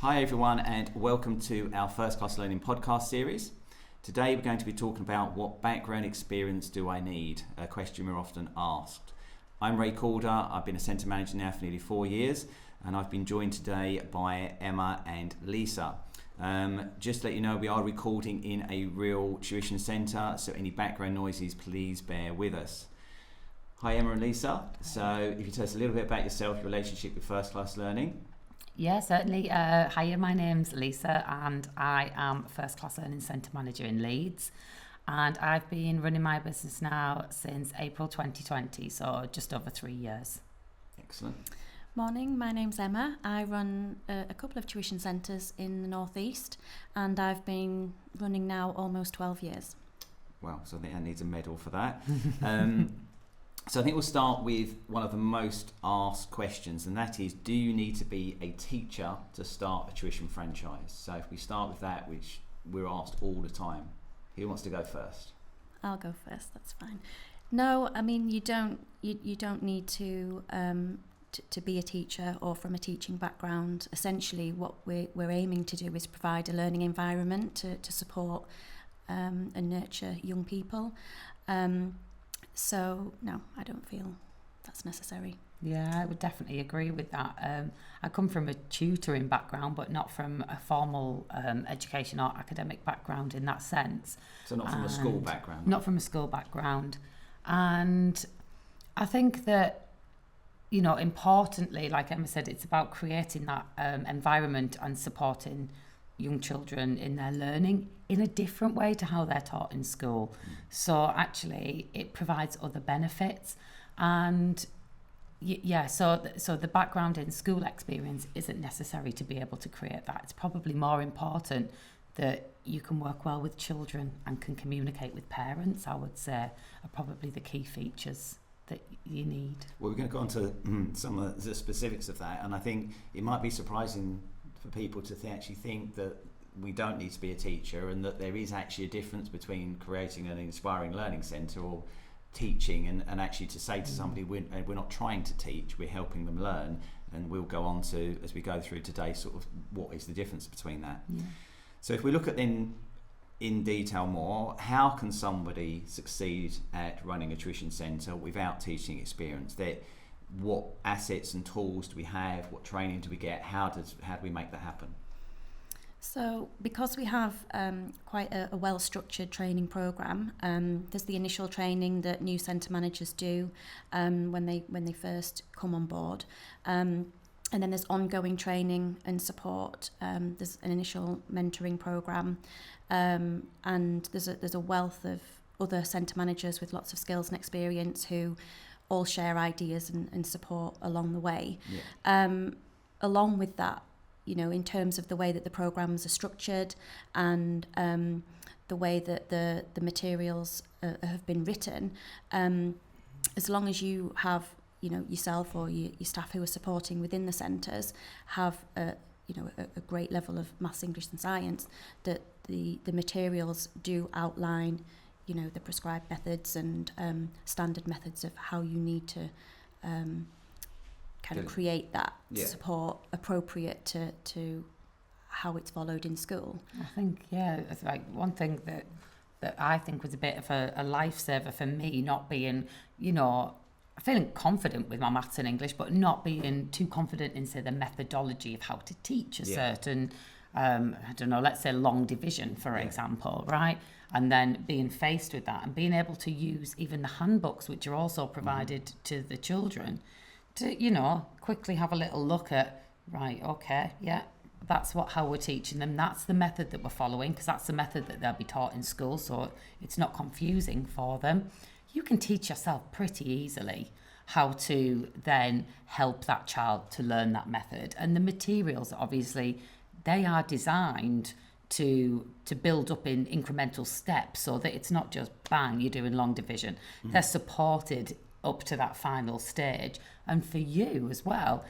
Hi everyone, and welcome to our First Class Learning podcast series. Today we're going to be talking about what background experience do I need, a question we're often asked. I'm Ray Calder, I've been a centre manager now for nearly 4 years, and I've been joined today by Emma and Lisa. Just to let you know, we are recording in a real tuition centre, so any background noises, please bear with us. Hi Emma and Lisa, so if you tell us a little bit about yourself, your relationship with First Class Learning. Yeah, certainly. Hiya, my name's Lisa and I am First Class Learning Centre Manager in Leeds, and I've been running my business now since April 2020, so just over 3 years. Excellent. Morning, my name's Emma. I run a couple of tuition centres in the northeast, and I've been running now almost 12 years. Wow, so I think that needs a medal for that. So I think we'll start with one of the most asked questions, and that is, do you need to be a teacher to start a tuition franchise? So if we start with that, which we're asked all the time, who wants to go first? I'll go first, that's fine. No, I mean, you don't need to be a teacher or from a teaching background. Essentially, what we're aiming to do is provide a learning environment to support and nurture young people. So, no, I don't feel that's necessary. Yeah, I would definitely agree with that. I come from a tutoring background, but not from a formal education or academic background in that sense. So not from a school background? Not from a school background. And I think that, you know, importantly, like Emma said, it's about creating that environment and supporting young children in their learning in a different way to how they're taught in school. So actually it provides other benefits, and so the background in school experience isn't necessary to be able to create that. It's probably more important that you can work well with children and can communicate with parents, I would say, are probably the key features that you need. Well, we're going to go on to some of the specifics of that, and I think it might be surprising for people to actually think that we don't need to be a teacher, and that there is actually a difference between creating an inspiring learning centre or teaching, and actually to say to somebody, we're not trying to teach, we're helping them learn. And we'll go on to, as we go through today, sort of what is the difference between that. Yeah. So if we look at then in detail more, how can somebody succeed at running a tuition centre without teaching experience? What assets and tools do we have? What training do we get? How do we make that happen? So because we have quite a well-structured training programme, there's the initial training that new centre managers do when they first come on board. And then there's ongoing training and support. There's an initial mentoring programme, and there's a wealth of other centre managers with lots of skills and experience who all share ideas and support along the way. Yeah. Along with that, you know, in terms of the way that the programmes are structured and the way that the materials have been written, as long as you have, you know, yourself or your staff who are supporting within the centres have a great level of maths, English and science, that the materials do outline, you know, the prescribed methods and standard methods of how you need to kind of create that support appropriate to how it's followed in school. I think, it's like one thing that I think was a bit of a lifesaver for me, not being, you know, feeling confident with my maths and English, but not being too confident in, say, the methodology of how to teach a certain, let's say long division, for example, right? And then being faced with that and being able to use even the handbooks, which are also provided to the children, to, you know, quickly have a little look at, right, okay, that's how we're teaching them. That's the method that we're following, because that's the method that they'll be taught in school, so it's not confusing for them. You can teach yourself pretty easily how to then help that child to learn that method. And the materials, obviously, they are designed to build up in incremental steps, so that it's not just bang, you're doing long division. They're supported up to that final stage. And for you as well,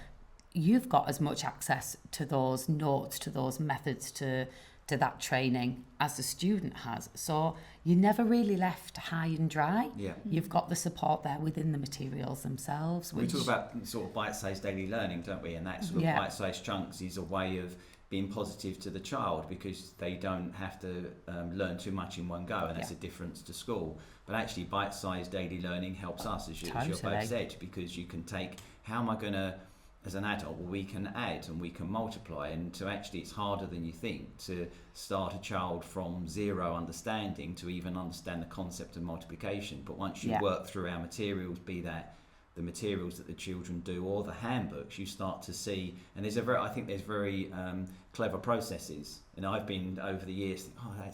you've got as much access to those notes, to those methods, to that training as the student has. So you're never really left high and dry. Yeah. You've got the support there within the materials themselves. We talk about sort of bite-sized daily learning, don't we? And that sort of bite-sized chunks is a way of being positive to the child, because they don't have to learn too much in one go, and that's a difference to school. But actually, bite-sized daily learning helps us, as you both said, because you can take, how am I going to, as an adult, well, we can add and we can multiply, and to actually, it's harder than you think to start a child from zero understanding to even understand the concept of multiplication. But once you work through our materials, be that the materials that the children do or the handbooks, you start to see, and I think there's very clever processes. And I've been over the years, I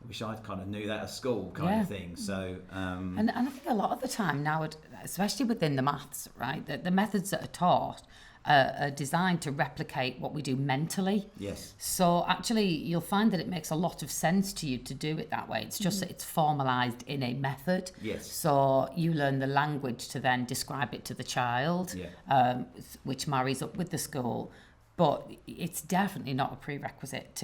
wish I kind of knew that at school kind of thing. So and I think a lot of the time now, especially within the maths, right, the methods that are taught are designed to replicate what we do mentally. Yes. So actually, you'll find that it makes a lot of sense to you to do it that way. It's just that it's formalised in a method. Yes. So you learn the language to then describe it to the child, which marries up with the school. But it's definitely not a prerequisite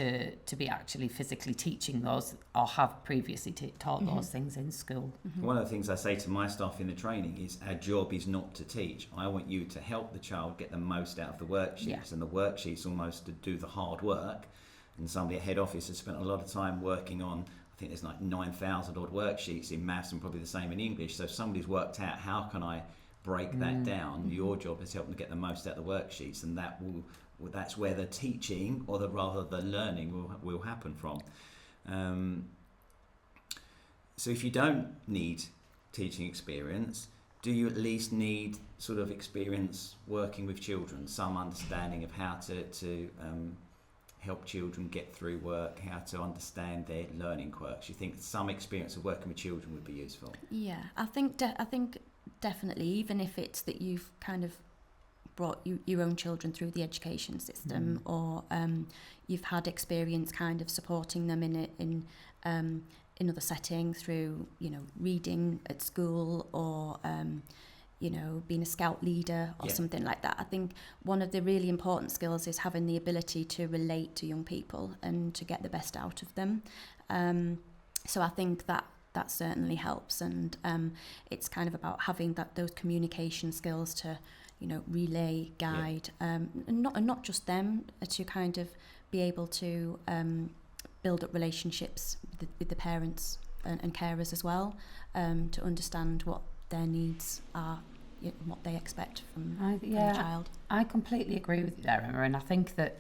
to be actually physically teaching those or have previously taught those things in school. One of the things I say to my staff in the training is our job is not to teach. I want you to help the child get the most out of the worksheets, and the worksheets almost to do the hard work. And somebody at head office has spent a lot of time working on, I think there's like 9,000 odd worksheets in maths and probably the same in English. So somebody's worked out, how can I break that down? Your job is helping to get the most out of the worksheets, and that's where the teaching, or rather the learning, will happen from. So if you don't need teaching experience, do you at least need sort of experience working with children, some understanding of how to help children get through work, how to understand their learning quirks? You think some experience of working with children would be useful? Yeah, I think definitely, even if it's that you've kind of brought your own children through the education system, or you've had experience kind of supporting them in other settings through, reading at school, or being a scout leader or something like that. I think one of the really important skills is having the ability to relate to young people and to get the best out of them. So I think that certainly helps, and it's kind of about having those communication skills to relay, guide, and not just them, to kind of be able to build up relationships with the parents and carers as well, to understand what their needs are, what they expect from the child. I completely agree with you there, Emma, and I think that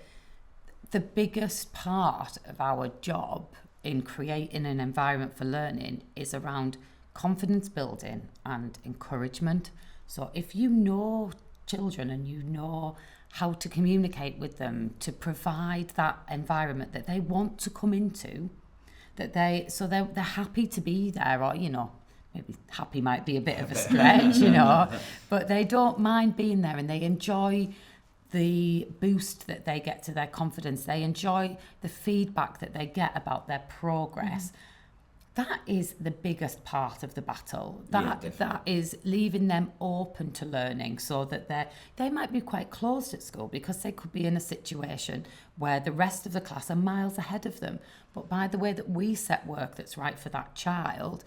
the biggest part of our job in creating an environment for learning is around confidence building and encouragement. So if you know children and you know how to communicate with them to provide that environment that they want to come into, that they're happy to be there, or maybe happy might be a bit of a stretch, but they don't mind being there, and they enjoy the boost that they get to their confidence. They enjoy the feedback that they get about their progress. That is the biggest part of the battle. That is leaving them open to learning, so that they might be quite closed at school because they could be in a situation where the rest of the class are miles ahead of them. But by the way that we set work that's right for that child,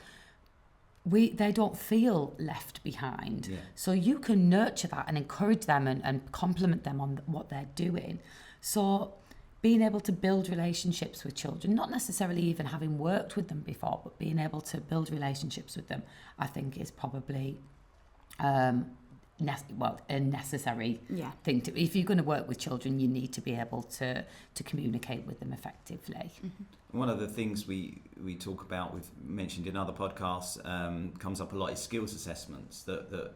they don't feel left behind. So you can nurture that and encourage them and compliment them on what they're doing. So being able to build relationships with children, not necessarily even having worked with them before, but being able to build relationships with them, I think is probably a necessary thing to. If you're going to work with children, you need to be able to communicate with them effectively. One of the things we talk about, we've mentioned in other podcasts, comes up a lot, is skills assessments.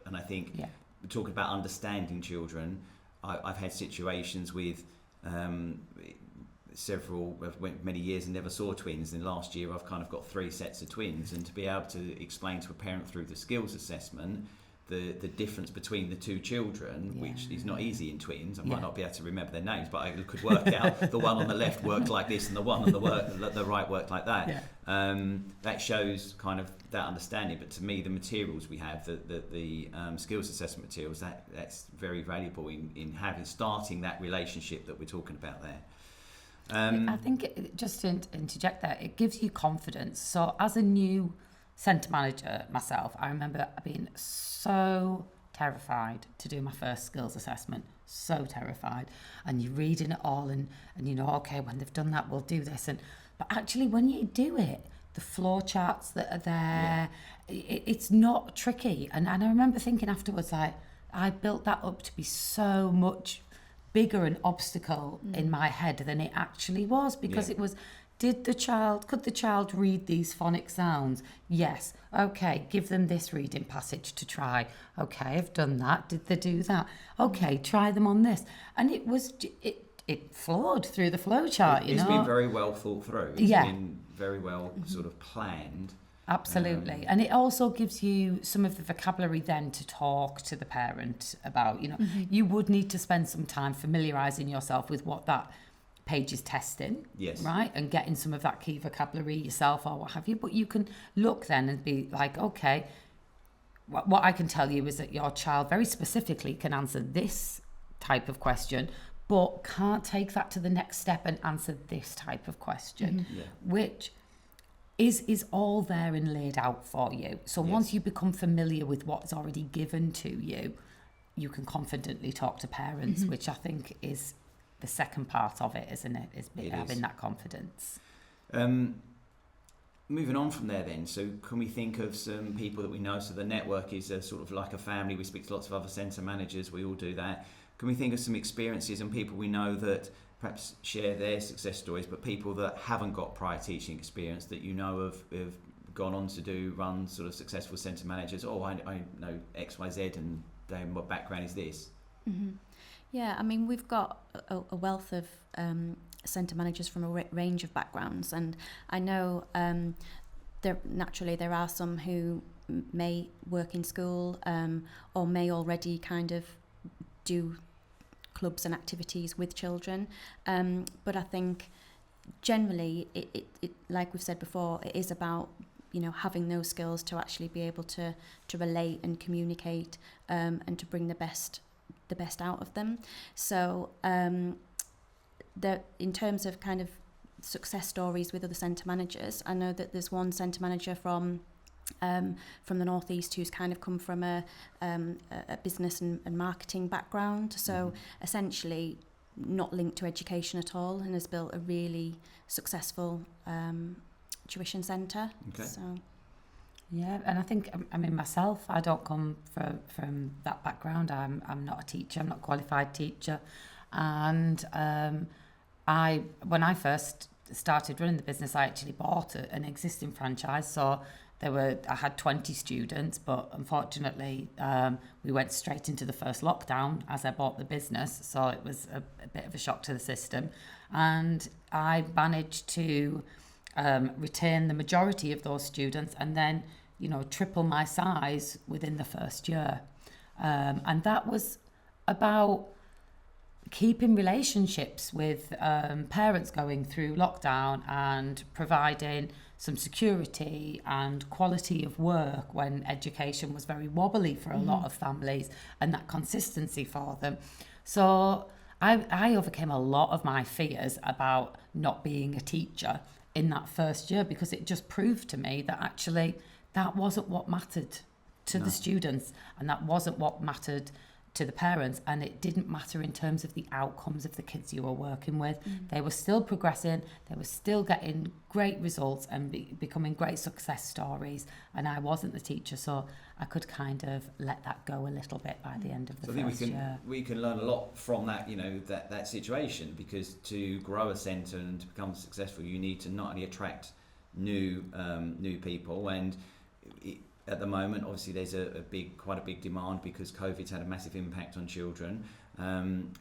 And I think we're talking about understanding children. I've had situations with many years and never saw twins. And last year I've kind of got 3 sets of twins, and to be able to explain to a parent through the skills assessment the difference between the 2 children, which is not easy in twins. I might not be able to remember their names, but I could work out the one on the left worked like this and the one on the right worked like that. That shows kind of that understanding. But to me, the materials we have, the skills assessment materials, that's very valuable in starting that relationship that we're talking about there. I think, just to interject there, it gives you confidence. So as a new centre manager myself, I remember being so terrified to do my first skills assessment. so terrified. And you're reading it all, and you know, okay, when they've done that, we'll do this. But actually, when you do it, the floor charts that are there, it's not tricky. And I remember thinking afterwards, I built that up to be so much bigger an obstacle in my head than it actually was, because it was, could the child read these phonic sounds? Yes. Okay, give them this reading passage to try. Okay, I've done that. Did they do that? Okay, try them on this. And it flowed through the flow chart, It's been very well thought through. It's been very well sort of planned. Absolutely. And it also gives you some of the vocabulary then to talk to the parent about, you know, you would need to spend some time familiarising yourself with what that page is testing, right? And getting some of that key vocabulary yourself or what have you. But you can look then and be like, okay, what I can tell you is that your child very specifically can answer this type of question, but can't take that to the next step and answer this type of question, which is all there and laid out for you. So once you become familiar with what's already given to you, you can confidently talk to parents, which I think is the second part of it, isn't it? Is having that confidence. Moving on from there then, so can we think of some people that we know? So the network is a sort of like a family. We speak to lots of other centre managers. We all do that. Can we think of some experiences and people we know that perhaps share their success stories, but people that haven't got prior teaching experience that you know have gone on to run sort of successful centre managers? Oh, I know X, Y, Z, and then what background is this? Yeah, I mean, we've got a wealth of centre managers from a range of backgrounds, and I know there are some who may work in school or may already kind of do clubs and activities with children, but I think generally it like we've said before, it is about, you know, having those skills to actually be able to relate and communicate and to bring the best out of them. So in terms of kind of success stories with other centre managers, I know that there's one centre manager from the northeast who's kind of come from a business and marketing background, so essentially not linked to education at all, and has built a really successful tuition centre. So yeah, and I think, I mean, myself, I don't come from that background. I'm not a teacher. I'm not a qualified teacher, and when I first started running the business, I actually bought an existing franchise. So I had 20 students, but unfortunately we went straight into the first lockdown as I bought the business, so it was a bit of a shock to the system, and I managed to retain the majority of those students and then, you know, triple my size within the first year, and that was about keeping relationships with parents going through lockdown and providing some security and quality of work when education was very wobbly for a lot of families, and that consistency for them. So I overcame a lot of my fears about not being a teacher in that first year, because it just proved to me that actually that wasn't what mattered to the students, and that wasn't what mattered to the parents, and it didn't matter in terms of the outcomes of the kids you were working with. They were still progressing, they were still getting great results and becoming great success stories, and I wasn't the teacher, so I could kind of let that go a little bit by the end of the first year. We can learn a lot from that, you know, that situation, because to grow a centre and to become successful, you need to not only attract new people, and at the moment, obviously, there's quite a big demand because COVID's had a massive impact on children.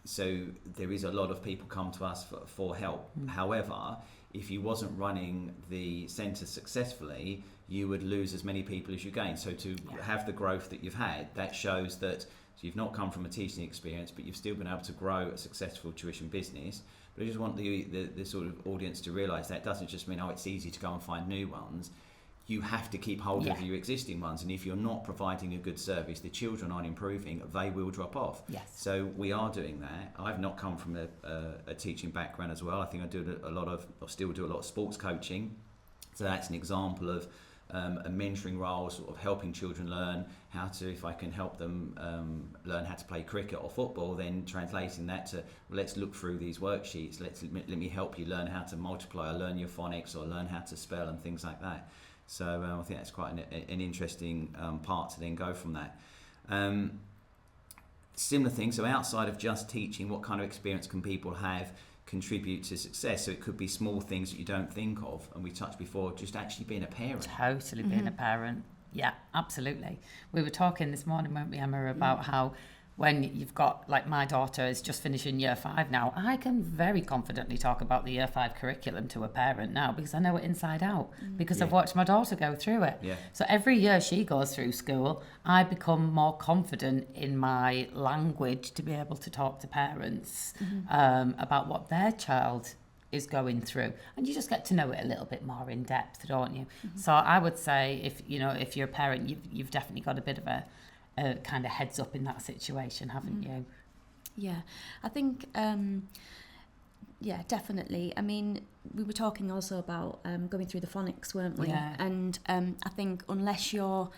So there is a lot of people come to us for help. However, if you wasn't running the centre successfully, you would lose as many people as you gain. So to have the growth that you've had, that shows that you've not come from a teaching experience, but you've still been able to grow a successful tuition business. But I just want the sort of audience to realise that doesn't just mean, it's easy to go and find new ones. You have to keep hold of your existing ones, and if you're not providing a good service, the children aren't improving, they will drop off. So we are doing that. I've not come from a teaching background as well. I think I still do a lot of sports coaching, so that's an example of a mentoring role, sort of helping children learn how to, if I can help them learn how to play cricket or football, then translating that to, let's look through these worksheets, let me help you learn how to multiply or learn your phonics or learn how to spell and things like that. So I think that's quite an interesting part to then go from that. Similar thing, so outside of just teaching, what kind of experience can people have contribute to success? So it could be small things that you don't think of, and we touched before, just actually being a parent. Totally being a parent. Yeah, absolutely. We were talking this morning, weren't we, Emma, about how when you've got, like, my daughter is just finishing year 5 now, I can very confidently talk about the year 5 curriculum to a parent now because I know it inside out, because I've watched my daughter go through it. Yeah. So every year she goes through school, I become more confident in my language to be able to talk to parents about what their child is going through, and you just get to know it a little bit more in depth, don't you? So I would say, if you're a parent, you've definitely got a bit of a kind of heads up in that situation, haven't you? Yeah, I think, yeah, definitely. I mean, we were talking also about going through the phonics, weren't we? Yeah. And I think unless you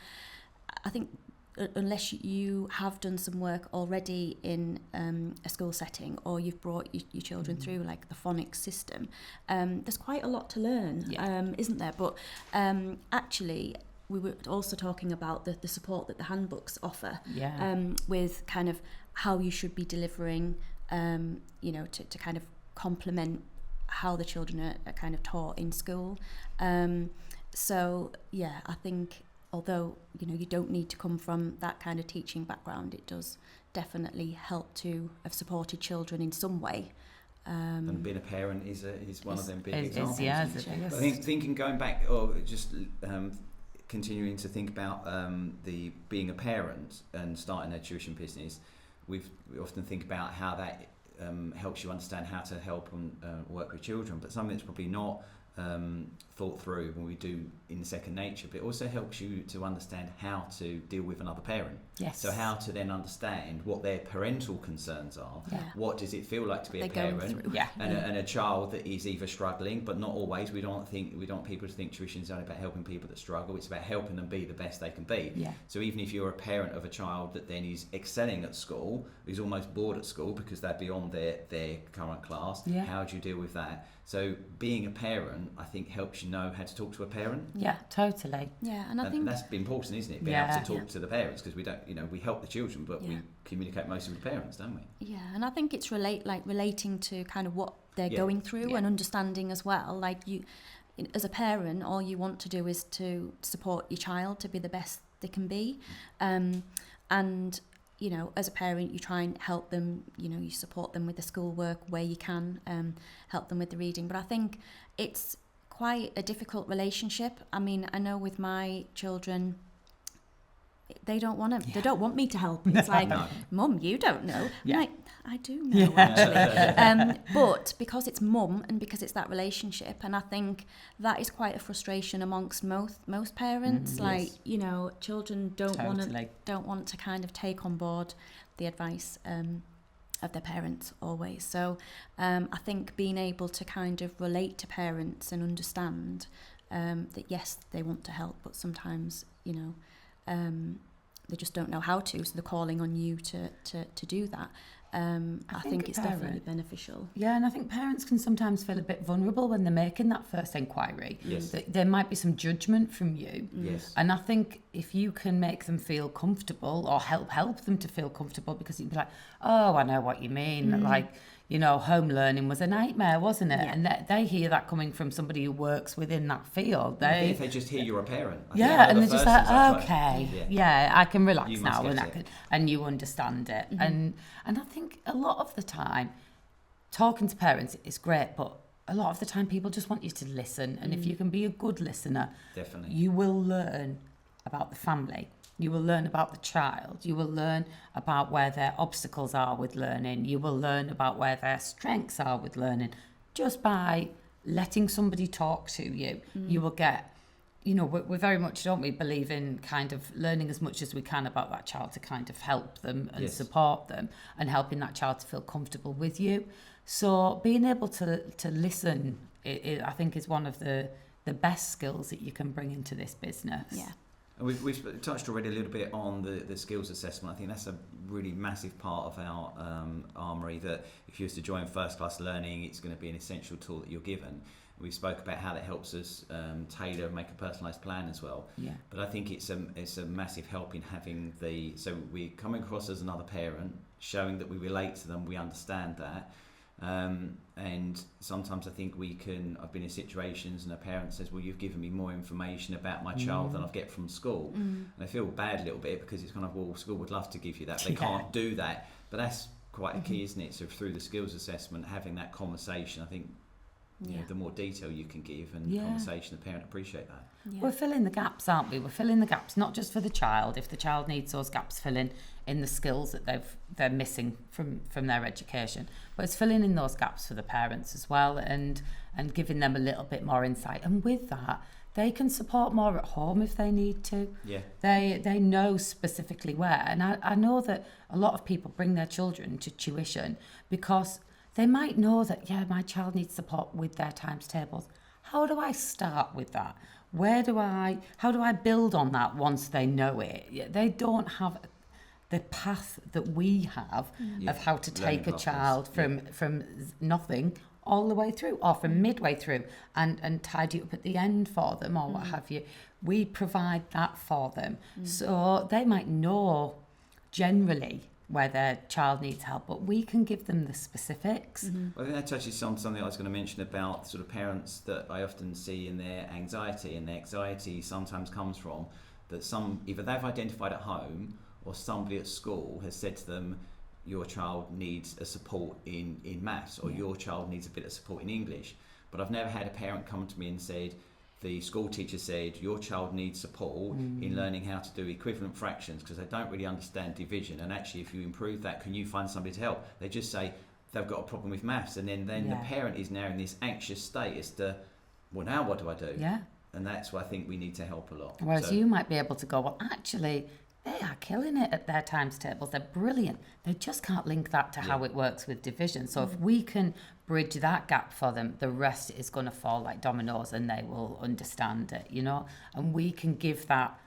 have done some work already in a school setting, or you've brought your children through like the phonics system, there's quite a lot to learn, isn't there? But actually, we were also talking about the support that the handbooks offer, with kind of how you should be delivering, to kind of complement how the children are kind of taught in school. So yeah, I think although you don't need to come from that kind of teaching background, it does definitely help to have supported children in some way. And being a parent is one of them big examples. Yeah, I think thinking going back, or just continuing to think about the being a parent and starting a tuition business, we often think about how that helps you understand how to help and work with children, but something that's probably not thought through when we do in second nature, but it also helps you to understand how to deal with another parent. Yes. So how to then understand what their parental concerns are. Yeah. What does it feel like to be a parent? And a child that is either struggling, but not always. We don't want people to think tuition is only about helping people that struggle. It's about helping them be the best they can be. Yeah. So even if you're a parent of a child that then is excelling at school, who's almost bored at school because they're beyond their current class, how do you deal with that? So being a parent, I think, helps you know how to talk to a parent. Yeah, totally. Yeah, and I think that's important, isn't it? Being able to talk to the parents, because we don't, we help the children, but we communicate mostly with the parents, don't we? Yeah, and I think it's relating to kind of what they're going through and understanding as well. Like, you, as a parent, all you want to do is to support your child to be the best they can be, and as a parent, you try and help them, you support them with the schoolwork where you can, help them with the reading. But I think it's quite a difficult relationship. I mean, I know with my children, they don't want me to help. It's like, Mum, you don't know. Yeah. Like, I do know, actually. But because it's mum and because it's that relationship, and I think that is quite a frustration amongst most parents. Children don't want to kind of take on board the advice of their parents always. So I think being able to kind of relate to parents and understand that yes, they want to help, but sometimes they just don't know how to, so they're calling on you to do that. I think it's definitely beneficial. Yeah, and I think parents can sometimes feel a bit vulnerable when they're making that first inquiry. Yes. There might be some judgment from you. Yes. And I think if you can make them feel comfortable, or help them to feel comfortable, because you'd be like, oh, I know what you mean. Like, home learning was a nightmare, wasn't it? Yeah. And they hear that coming from somebody who works within that field. If they just hear you're a parent. And they're just like, okay, I can relax now, and you understand it. And I think a lot of the time, talking to parents is great, but a lot of the time people just want you to listen. And if you can be a good listener, definitely, you will learn about the family. You will learn about the child. You will learn about where their obstacles are with learning. You will learn about where their strengths are with learning. Just by letting somebody talk to you, you will get, we're very much, don't we, believe in kind of learning as much as we can about that child to kind of help them and support them, and helping that child to feel comfortable with you. So being able to listen, I think, is one of the the best skills that you can bring into this business. Yeah. And we've touched already a little bit on the skills assessment. I think that's a really massive part of our armoury, that if you was to join first class learning, it's going to be an essential tool that you're given. We spoke about how that helps us tailor and make a personalised plan as well. Yeah. But I think it's a massive help in having so we come across as another parent, showing that we relate to them, we understand that. And sometimes I think I've been in situations and a parent says, well, you've given me more information about my child than I get from school. And I feel bad a little bit, because it's kind of, well, school would love to give you that. They can't do that. But that's quite a key, isn't it? So through the skills assessment, having that conversation, I think, you know, the more detail you can give and conversation, the parent appreciate that. Yeah. We're filling the gaps, aren't we? We're filling the gaps not just for the child. If the child needs those gaps filling in the skills that they're missing from their education, but it's filling in those gaps for the parents as well, and giving them a little bit more insight. And with that, they can support more at home if they need to. Yeah. They know specifically where. And I know that a lot of people bring their children to tuition because they might know that, my child needs support with their times tables. How do I start with that? How do I build on that once they know it? They don't have the path that we have of how to take a child from nothing all the way through, or from midway through, and tidy up at the end for them, or what have you. We provide that for them. So they might know generally where their child needs help, but we can give them the specifics. Well, I think that touches on something I was going to mention about sort of parents that I often see in their anxiety, and their anxiety sometimes comes from that either they've identified at home, or somebody at school has said to them, your child needs a support in maths, or your child needs a bit of support in English. But I've never had a parent come to me and said, the school teacher said, your child needs support in learning how to do equivalent fractions, because they don't really understand division. And actually, if you improve that, can you find somebody to help? They just say they've got a problem with maths. And then the parent is now in this anxious state as to, well, now what do I do? Yeah. And that's why I think we need to help a lot. Whereas you might be able to go, well, actually, they are killing it at their times tables. They're brilliant. They just can't link that to how it works with division. So if we can bridge that gap for them, the rest is going to fall like dominoes, and they will understand it, and we can give that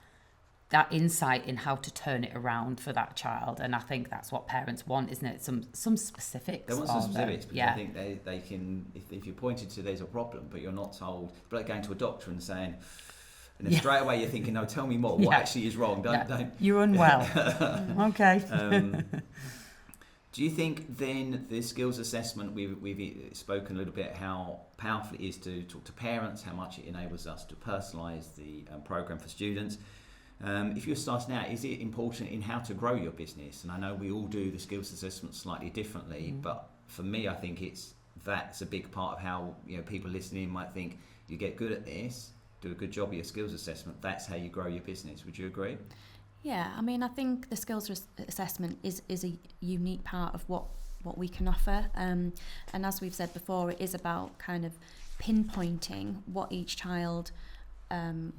insight in how to turn it around for that child. And I think that's what parents want, isn't it? Some specifics. They want some specifics, because I think they can, if you're pointed to there's a problem, but you're not told, it's like going to a doctor and saying, and then straight away you're thinking, no, tell me more. What actually is wrong? Don't. You're unwell. Okay. Do you think then the skills assessment, we've spoken a little bit how powerful it is to talk to parents, how much it enables us to personalise the programme for students. If you're starting out, is it important in how to grow your business? And I know we all do the skills assessment slightly differently, but for me, I think that's a big part of how people listening might think, you get good at this, do a good job of your skills assessment, that's how you grow your business. Would you agree? Yeah, I mean, I think the skills assessment is a unique part of what we can offer. And as we've said before, it is about kind of pinpointing what each child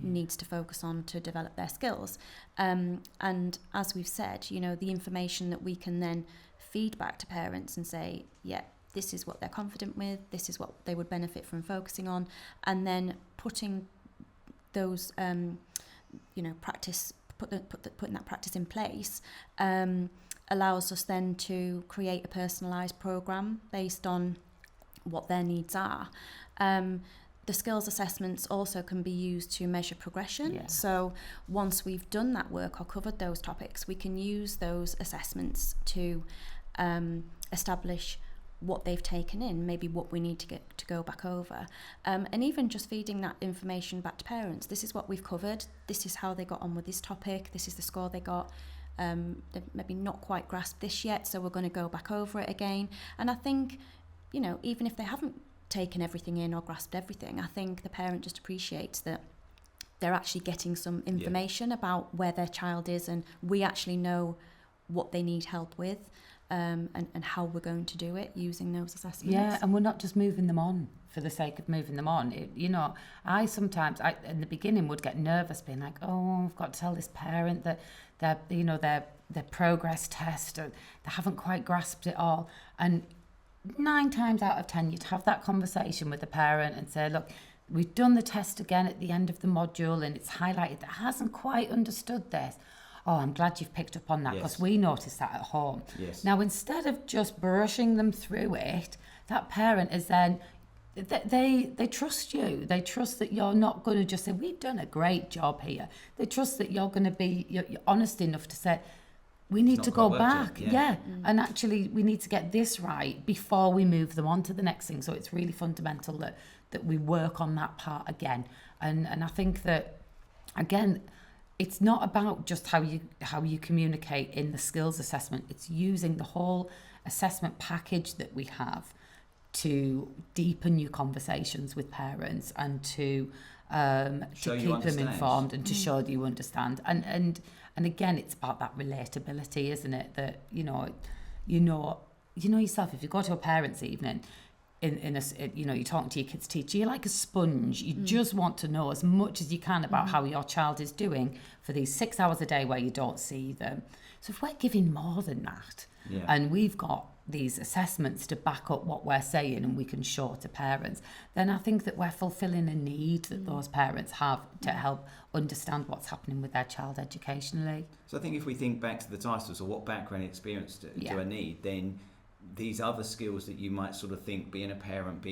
needs to focus on to develop their skills. And as we've said, the information that we can then feed back to parents and say, this is what they're confident with, this is what they would benefit from focusing on, and then putting those, putting that practice in place allows us then to create a personalised programme based on what their needs are. The skills assessments also can be used to measure progression. Yeah. So once we've done that work or covered those topics, we can use those assessments to establish what they've taken in, maybe what we need to go back over, and even just feeding that information back to parents. This is what we've covered, this is how they got on with this topic, this is the score they got, they've maybe not quite grasped this yet, so we're going to go back over it again. And I think, even if they haven't taken everything in or grasped everything, I think the parent just appreciates that they're actually getting some information about where their child is, and we actually know what they need help with. And how we're going to do it using those assessments. Yeah, and we're not just moving them on for the sake of moving them on. I sometimes, in the beginning, would get nervous, being like, oh, I've got to tell this parent that their progress test, or they haven't quite grasped it all. And 9 times out of 10, you'd have that conversation with the parent and say, look, we've done the test again at the end of the module and it's highlighted that hasn't quite understood this. Oh, I'm glad you've picked up on that because we noticed that at home. Yes. Now, instead of just brushing them through it, that parent is then, they trust you. They trust that you're not going to just say, we've done a great job here. They trust that you're going to be you're honest enough to say, we need to go back. And actually, we need to get this right before we move them on to the next thing. So it's really fundamental that we work on that part again. And I think that, again, it's not about just how you communicate in the skills assessment. It's using the whole assessment package that we have to deepen your conversations with parents and to keep them informed and to show that you understand. And again, it's about that relatability, isn't it? That you know yourself. If you go to a parents' evening, you're talking to your kids' teacher, you're like a sponge. You just want to know as much as you can about how your child is doing for these 6 hours a day where you don't see them. So if we're giving more than that, and we've got these assessments to back up what we're saying and we can show to parents, then I think that we're fulfilling a need that those parents have to help understand what's happening with their child educationally. So I think if we think back to the titles or what background experience do I need, then these other skills that you might sort of think, being a parent,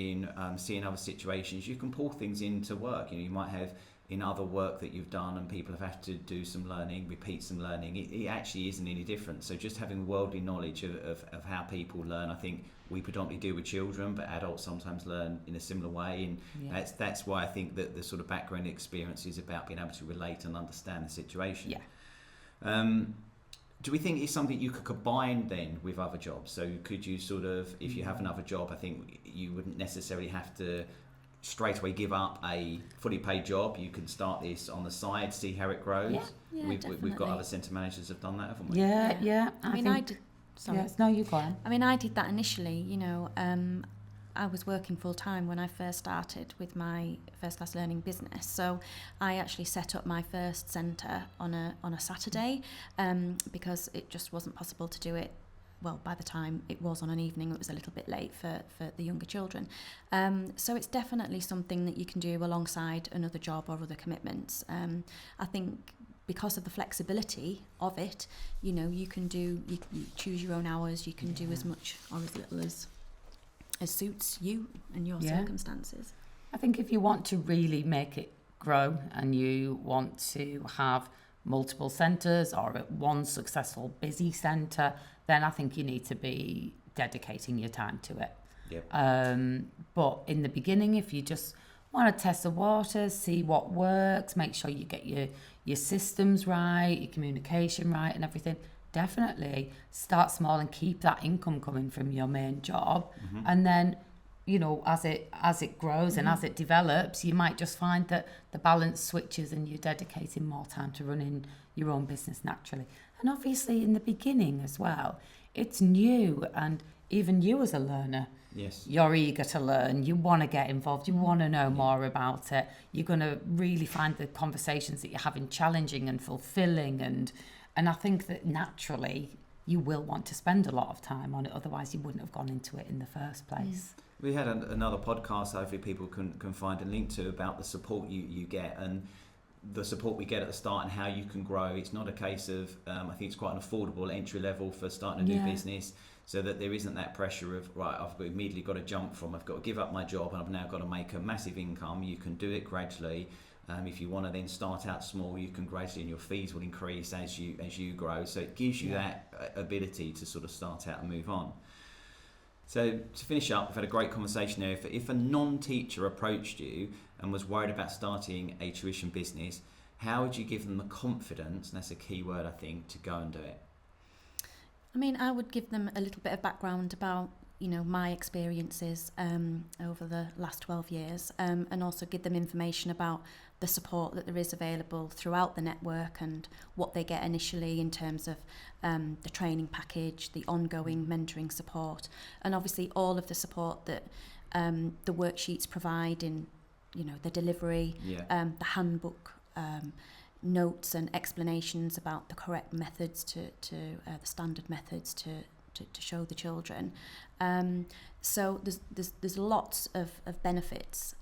seeing other situations, you can pull things into work. You might have in other work that you've done and people have had to do some learning, repeat some learning. It actually isn't any different. So just having worldly knowledge of how people learn, I think we predominantly deal with children, but adults sometimes learn in a similar way. And that's why I think that the sort of background experience is about being able to relate and understand the situation. Do we think it's something you could combine then with other jobs? So could you sort of, if you have another job, I think you wouldn't necessarily have to straight away give up a fully paid job. You can start this on the side, see how it grows. We've got other centre managers have done that, haven't we? I did. Sorry. Yes, no, you go on. I mean, I did that initially. I was working full time when I first started with my first class learning business. So I actually set up my first centre on a Saturday because it just wasn't possible to do it. Well, by the time it was on an evening, it was a little bit late for the younger children. So it's definitely something that you can do alongside another job or other commitments. I think because of the flexibility of it, you can you choose your own hours, you can do as much or as little as suits you and your circumstances. I think if you want to really make it grow and you want to have multiple centres or one successful busy centre, then I think you need to be dedicating your time to it. But in the beginning, if you just want to test the waters, see what works, make sure you get your systems right, your communication right and everything, definitely start small and keep that income coming from your main job. And then as it grows and as it develops, you might just find that the balance switches and you're dedicating more time to running your own business naturally. And obviously in the beginning as well, it's new, and even you as a learner, you're eager to learn, you want to get involved, you want to know more about it. You're going to really find the conversations that you're having challenging and fulfilling, and I think that naturally you will want to spend a lot of time on it, otherwise you wouldn't have gone into it in the first place. We had another podcast, hopefully people can find a link to, about the support you get and the support we get at the start and how you can grow. It's not a case of, I think it's quite an affordable entry level for starting a new business, so that there isn't that pressure of, right, I've immediately got to jump from, I've got to give up my job and I've now got to make a massive income. You can do it gradually. If you want to then start out small, you can gradually, and your fees will increase as you grow. So it gives you that ability to sort of start out and move on. So to finish up, we've had a great conversation there. If a non-teacher approached you and was worried about starting a tuition business, how would you give them the confidence, and that's a key word I think, to go and do it? I mean, I would give them a little bit of background about my experiences over the last 12 years, and also give them information about the support that there is available throughout the network and what they get initially in terms of the training package, the ongoing mentoring support, and obviously all of the support that the worksheets provide in the delivery, the handbook, notes and explanations about the correct methods to the standard methods to show the children. So there's lots of benefits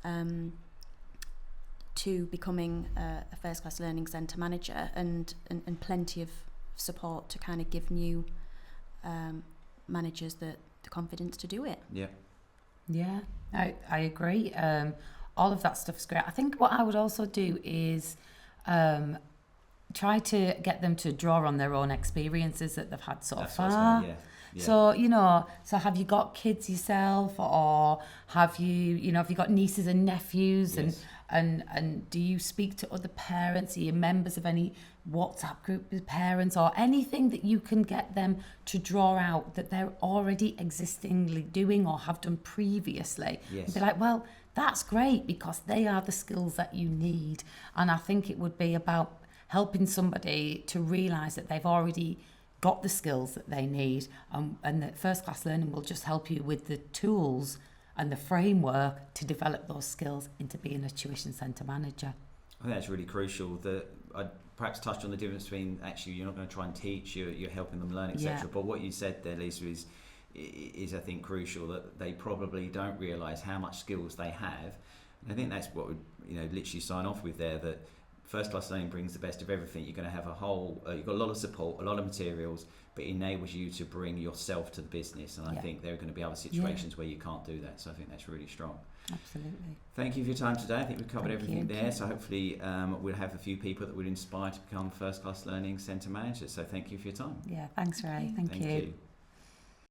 to becoming a first class learning centre manager, and plenty of support to kind of give new managers the confidence to do it. Yeah, I agree. All of that stuff's great. I think what I would also do is try to get them to draw on their own experiences that they've had so far. Yeah. So, you know, have you got kids yourself, or have you got nieces and nephews? Yes. And do you speak to other parents? Are you members of any WhatsApp group with parents, or anything that you can get them to draw out that they're already existingly doing or have done previously? Yes. And be like, well, that's great, because they are the skills that you need. And I think it would be about helping somebody to realise that they've already got the skills that they need, and that first class learning will just help you with the tools and the framework to develop those skills into being a tuition centre manager. I think that's really crucial. That I perhaps touched on the difference between, actually you're not going to try and teach, you're helping them learn, etc. Yeah. But what you said there, Lisa, is I think crucial, that they probably don't realise how much skills they have. And I think that's what we literally sign off with there, that first class learning brings the best of everything. You're going to have you've got a lot of support, a lot of materials, but it enables you to bring yourself to the business. And I think there are going to be other situations where you can't do that. So I think that's really strong. Absolutely. Thank you for your time today. I think we've covered everything there. you. So hopefully we'll have a few people that would inspire to become first class learning centre managers. So thank you for your time. Yeah, thanks, Ray. Thank you. You.